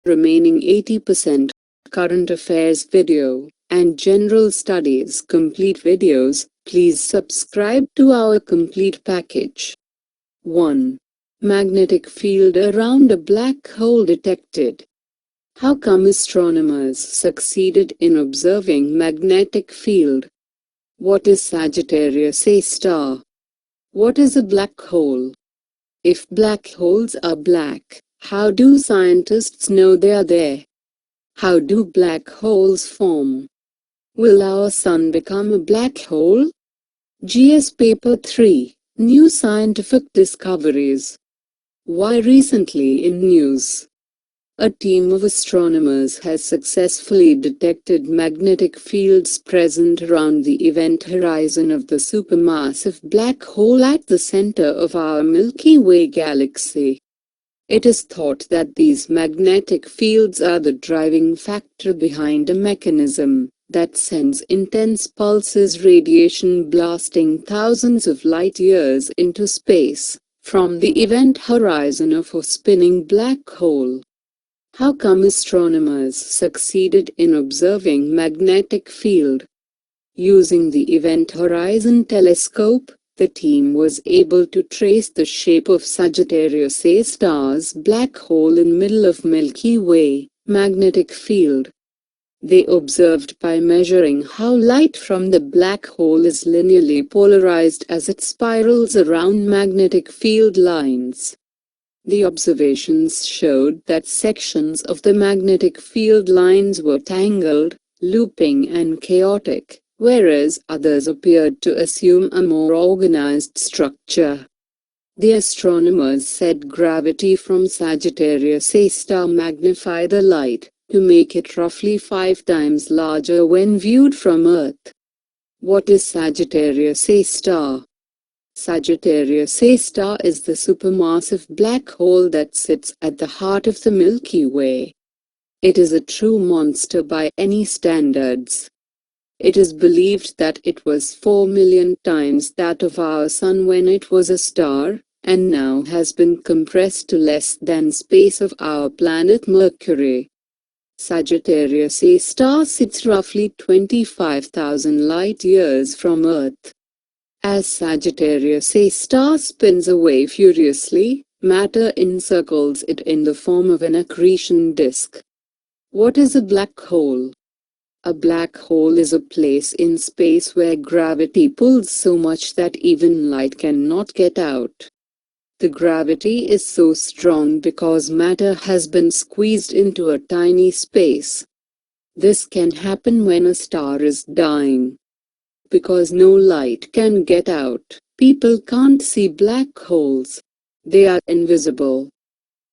remaining 80% current affairs video and general studies complete videos, please subscribe to our complete package. 1. Magnetic field around a black hole detected. How come astronomers succeeded in observing magnetic field? What is Sagittarius A star? What is a black hole? If black holes are black, how do scientists know they are there? How do black holes form? Will our sun become a black hole? GS Paper 3, New Scientific Discoveries. Why recently in news? A team of astronomers has successfully detected magnetic fields present around the event horizon of the supermassive black hole at the center of our Milky Way galaxy. It is thought that these magnetic fields are the driving factor behind a mechanism that sends intense pulses radiation blasting thousands of light years into space from the event horizon of a spinning black hole. How come astronomers succeeded in observing magnetic field? Using the Event Horizon Telescope, the team was able to trace the shape of Sagittarius A star's black hole in middle of Milky Way magnetic field. They observed by measuring how light from the black hole is linearly polarized as it spirals around magnetic field lines. The observations showed that sections of the magnetic field lines were tangled, looping and chaotic, whereas others appeared to assume a more organized structure. The astronomers said gravity from Sagittarius A star magnified the light to make it roughly 5 times larger when viewed from Earth. What is Sagittarius A star? Sagittarius A star is the supermassive black hole that sits at the heart of the Milky Way. It is a true monster by any standards. It is believed that it was 4 million times that of our Sun when it was a star, and now has been compressed to less than space of our planet Mercury. Sagittarius A star sits roughly 25,000 light-years from Earth. As Sagittarius A star spins away furiously, matter encircles it in the form of an accretion disk. What is a black hole? A black hole is a place in space where gravity pulls so much that even light cannot get out. The gravity is so strong because matter has been squeezed into a tiny space. This can happen when a star is dying. Because no light can get out, people can't see black holes. They are invisible.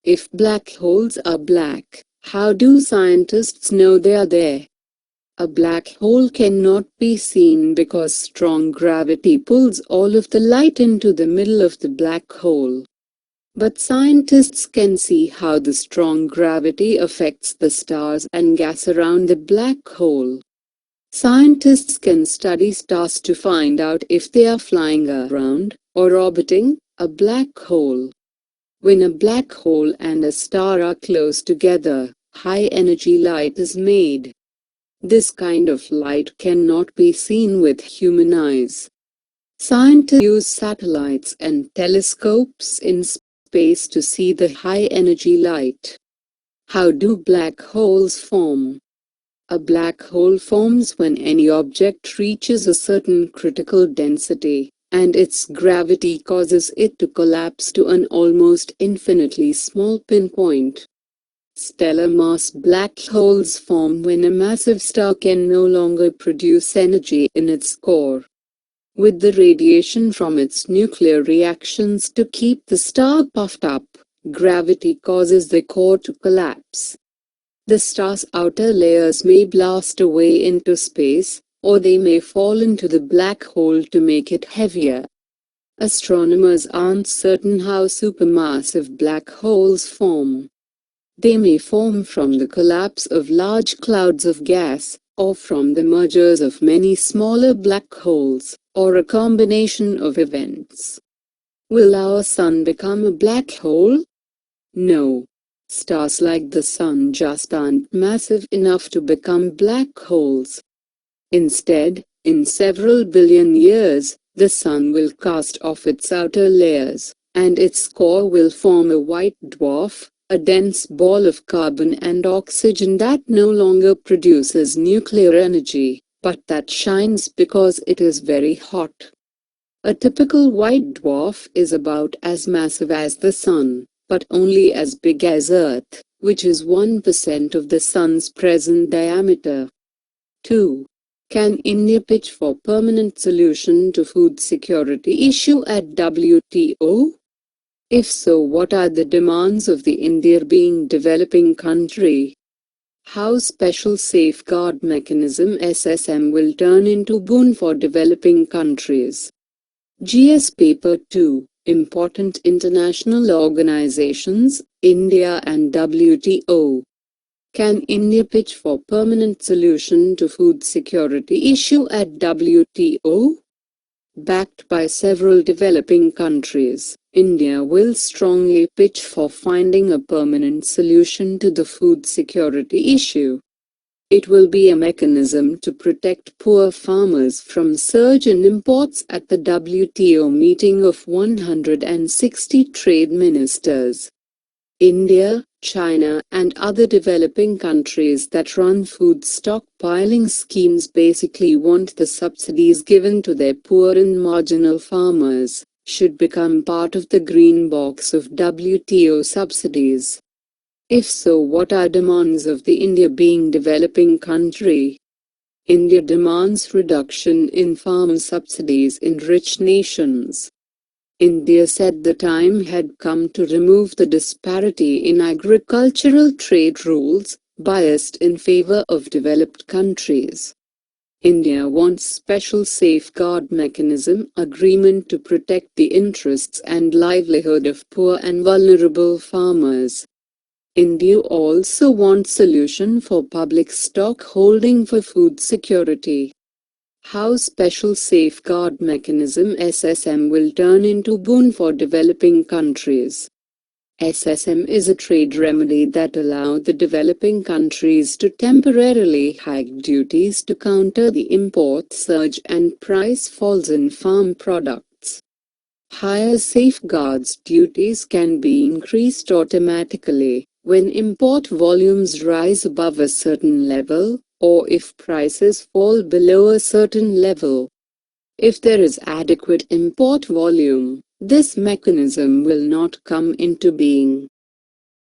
If black holes are black, how do scientists know they are there? A black hole cannot be seen because strong gravity pulls all of the light into the middle of the black hole. But scientists can see how the strong gravity affects the stars and gas around the black hole. Scientists can study stars to find out if they are flying around or orbiting a black hole. When a black hole and a star are close together, high-energy light is made. This kind of light cannot be seen with human eyes. Scientists use satellites and telescopes in space to see the high-energy light. How do black holes form? A black hole forms when any object reaches a certain critical density, and its gravity causes it to collapse to an almost infinitely small pinpoint. Stellar mass black holes form when a massive star can no longer produce energy in its core. With the radiation from its nuclear reactions to keep the star puffed up, gravity causes the core to collapse. The star's outer layers may blast away into space, or they may fall into the black hole to make it heavier. Astronomers aren't certain how supermassive black holes form. They may form from the collapse of large clouds of gas, or from the mergers of many smaller black holes, or a combination of events. Will our sun become a black hole? No. Stars like the Sun just aren't massive enough to become black holes. Instead, in several billion years, the Sun will cast off its outer layers, and its core will form a white dwarf, a dense ball of carbon and oxygen that no longer produces nuclear energy, but that shines because it is very hot. A typical white dwarf is about as massive as the Sun, but only as big as Earth, which is 1% of the Sun's present diameter. 2. Can India pitch for permanent solution to food security issue at WTO? If so, what are the demands of the India being developing country? How special safeguard mechanism SSM will turn into boon for developing countries? GS Paper 2. Important international organizations, India and WTO. Can India pitch for permanent solution to food security issue at WTO? Backed by several developing countries, India will strongly pitch for finding a permanent solution to the food security issue. It will be a mechanism to protect poor farmers from surge in imports at the WTO meeting of 160 trade ministers. India, China, and other developing countries that run food stockpiling schemes basically want the subsidies given to their poor and marginal farmers should become part of the green box of WTO subsidies. If so, what are demands of the India being developing country? India demands reduction in farm subsidies in rich nations. India said the time had come to remove the disparity in agricultural trade rules, biased in favor of developed countries. India wants special safeguard mechanism agreement to protect the interests and livelihood of poor and vulnerable farmers. India also wants solution for public stock holding for food security. How special safeguard mechanism SSM will turn into boon for developing countries. SSM is a trade remedy that allows the developing countries to temporarily hike duties to counter the import surge and price falls in farm products. Higher safeguards duties can be increased automatically when import volumes rise above a certain level, or if prices fall below a certain level. If there is adequate import volume, this mechanism will not come into being.